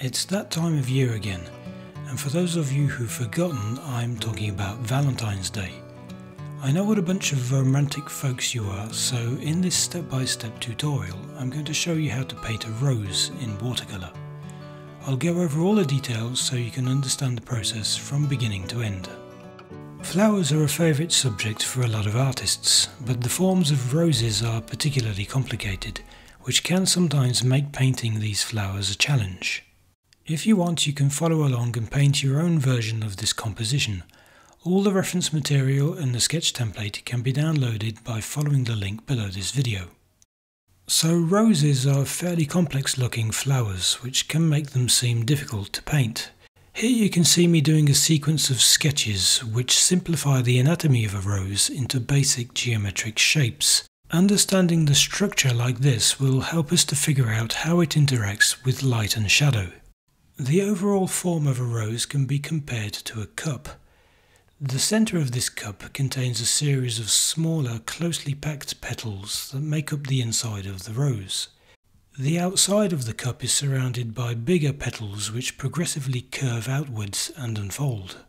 It's that time of year again, and for those of you who've forgotten, I'm talking about Valentine's Day. I know what a bunch of romantic folks you are, so in this step-by-step tutorial I'm going to show you how to paint a rose in watercolor. I'll go over all the details so you can understand the process from beginning to end. Flowers are a favourite subject for a lot of artists, but the forms of roses are particularly complicated, which can sometimes make painting these flowers a challenge. If you want, you can follow along and paint your own version of this composition. All the reference material and the sketch template can be downloaded by following the link below this video. So roses are fairly complex looking flowers, which can make them seem difficult to paint. Here you can see me doing a sequence of sketches which simplify the anatomy of a rose into basic geometric shapes. Understanding the structure like this will help us to figure out how it interacts with light and shadow. The overall form of a rose can be compared to a cup. The centre of this cup contains a series of smaller, closely packed petals that make up the inside of the rose. The outside of the cup is surrounded by bigger petals which progressively curve outwards and unfold.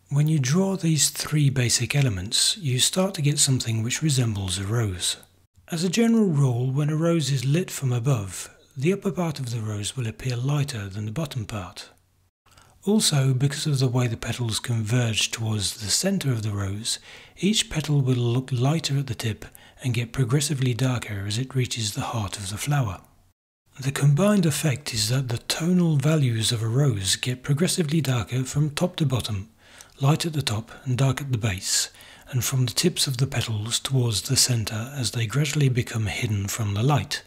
When you draw these three basic elements, you start to get something which resembles a rose. As a general rule, when a rose is lit from above, the upper part of the rose will appear lighter than the bottom part. Also, because of the way the petals converge towards the centre of the rose, each petal will look lighter at the tip and get progressively darker as it reaches the heart of the flower. The combined effect is that the tonal values of a rose get progressively darker from top to bottom, light at the top and dark at the base, and from the tips of the petals towards the centre as they gradually become hidden from the light.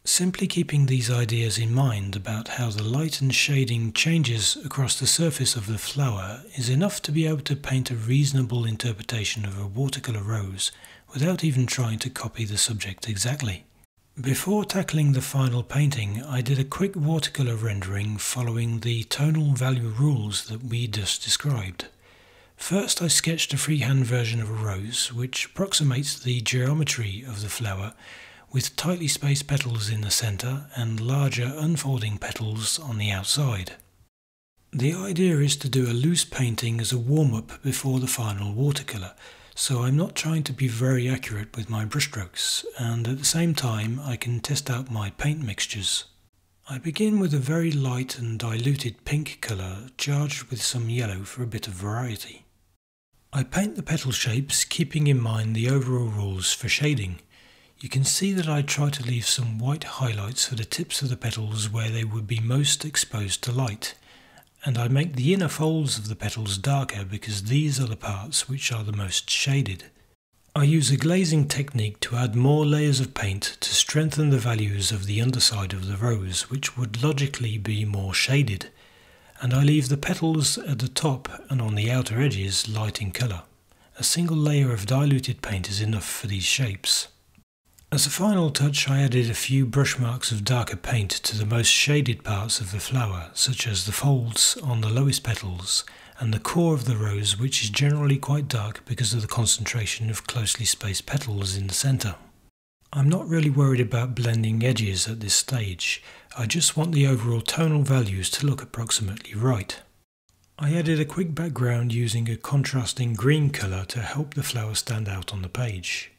Simply keeping these ideas in mind about how the light and shading changes across the surface of the flower is enough to be able to paint a reasonable interpretation of a watercolor rose without even trying to copy the subject exactly. Before tackling the final painting, I did a quick watercolor rendering following the tonal value rules that we just described. First, I sketched a freehand version of a rose which approximates the geometry of the flower, with tightly spaced petals in the centre and larger unfolding petals on the outside. The idea is to do a loose painting as a warm-up before the final watercolour, so I'm not trying to be very accurate with my brushstrokes, and at the same time I can test out my paint mixtures. I begin with a very light and diluted pink colour charged with some yellow for a bit of variety. I paint the petal shapes keeping in mind the overall rules for shading. You can see that I try to leave some white highlights for the tips of the petals where they would be most exposed to light, and I make the inner folds of the petals darker because these are the parts which are the most shaded. I use a glazing technique to add more layers of paint to strengthen the values of the underside of the rose, which would logically be more shaded, and I leave the petals at the top and on the outer edges light in colour. A single layer of diluted paint is enough for these shapes. As a final touch, I added a few brush marks of darker paint to the most shaded parts of the flower, such as the folds on the lowest petals and the core of the rose, which is generally quite dark because of the concentration of closely spaced petals in the centre. I'm not really worried about blending edges at this stage, I just want the overall tonal values to look approximately right. I added a quick background using a contrasting green colour to help the flower stand out on the page.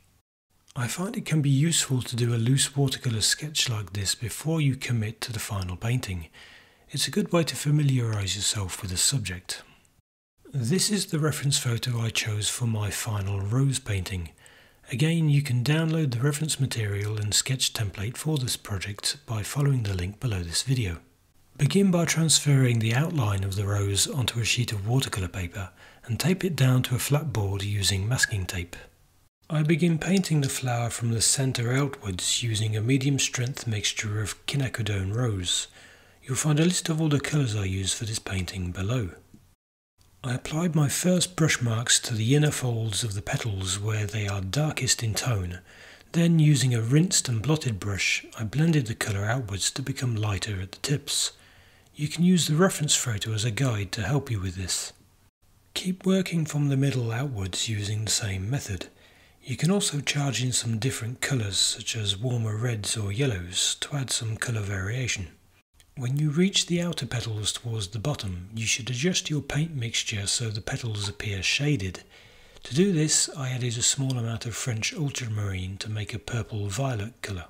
I find it can be useful to do a loose watercolour sketch like this before you commit to the final painting. It's a good way to familiarise yourself with the subject. This is the reference photo I chose for my final rose painting. Again, you can download the reference material and sketch template for this project by following the link below this video. Begin by transferring the outline of the rose onto a sheet of watercolour paper and tape it down to a flat board using masking tape. I begin painting the flower from the centre outwards using a medium strength mixture of quinacridone rose. You'll find a list of all the colours I use for this painting below. I applied my first brush marks to the inner folds of the petals where they are darkest in tone. Then, using a rinsed and blotted brush, I blended the colour outwards to become lighter at the tips. You can use the reference photo as a guide to help you with this. Keep working from the middle outwards using the same method. You can also charge in some different colours such as warmer reds or yellows to add some colour variation. When you reach the outer petals towards the bottom, you should adjust your paint mixture so the petals appear shaded. To do this, I added a small amount of French ultramarine to make a purple-violet colour.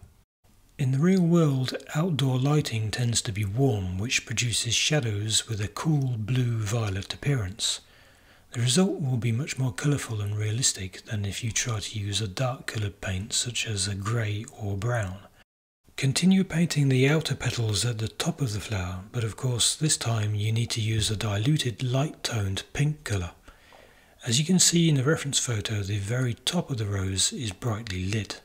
In the real world, outdoor lighting tends to be warm, which produces shadows with a cool blue-violet appearance. The result will be much more colourful and realistic than if you try to use a dark coloured paint such as a grey or brown. Continue painting the outer petals at the top of the flower, but of course this time you need to use a diluted light-toned pink colour. As you can see in the reference photo, the very top of the rose is brightly lit.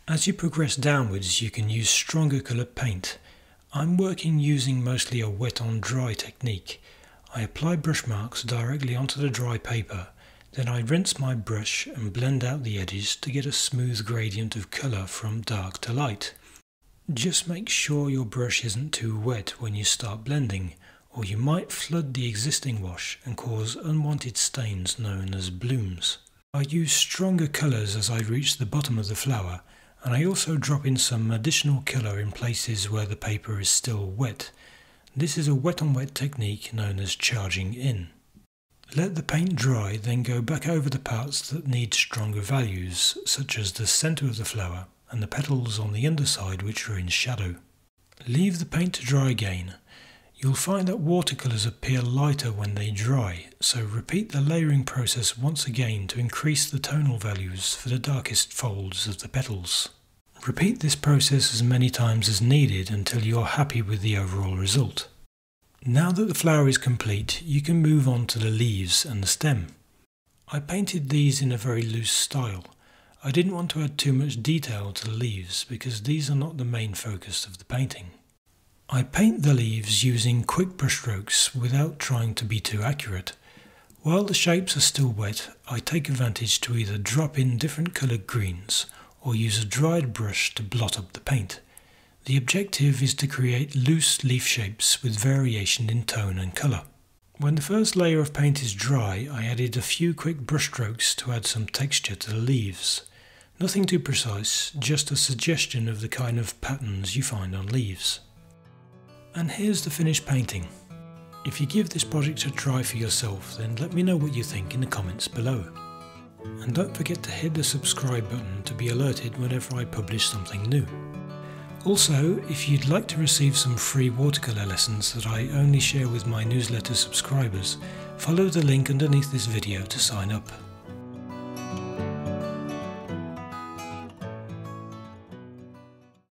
As you progress downwards, you can use stronger coloured paint. I'm working using mostly a wet on dry technique. I apply brush marks directly onto the dry paper, then I rinse my brush and blend out the edges to get a smooth gradient of colour from dark to light. Just make sure your brush isn't too wet when you start blending, or you might flood the existing wash and cause unwanted stains known as blooms. I use stronger colours as I reach the bottom of the flower, and I also drop in some additional colour in places where the paper is still wet. This is a wet on wet technique known as charging in. Let the paint dry, then go back over the parts that need stronger values, such as the centre of the flower and the petals on the underside which are in shadow. Leave the paint to dry again. You'll find that watercolours appear lighter when they dry, so repeat the layering process once again to increase the tonal values for the darkest folds of the petals. Repeat this process as many times as needed until you're happy with the overall result. Now that the flower is complete, you can move on to the leaves and the stem. I painted these in a very loose style. I didn't want to add too much detail to the leaves because these are not the main focus of the painting. I paint the leaves using quick brush strokes without trying to be too accurate. While the shapes are still wet, I take advantage to either drop in different coloured greens or use a dried brush to blot up the paint. The objective is to create loose leaf shapes with variation in tone and colour. When the first layer of paint is dry, I added a few quick brush strokes to add some texture to the leaves. Nothing too precise, just a suggestion of the kind of patterns you find on leaves. And here's the finished painting. If you give this project a try for yourself, then let me know what you think in the comments below. And don't forget to hit the subscribe button to be alerted whenever I publish something new. Also, if you'd like to receive some free watercolour lessons that I only share with my newsletter subscribers, follow the link underneath this video to sign up.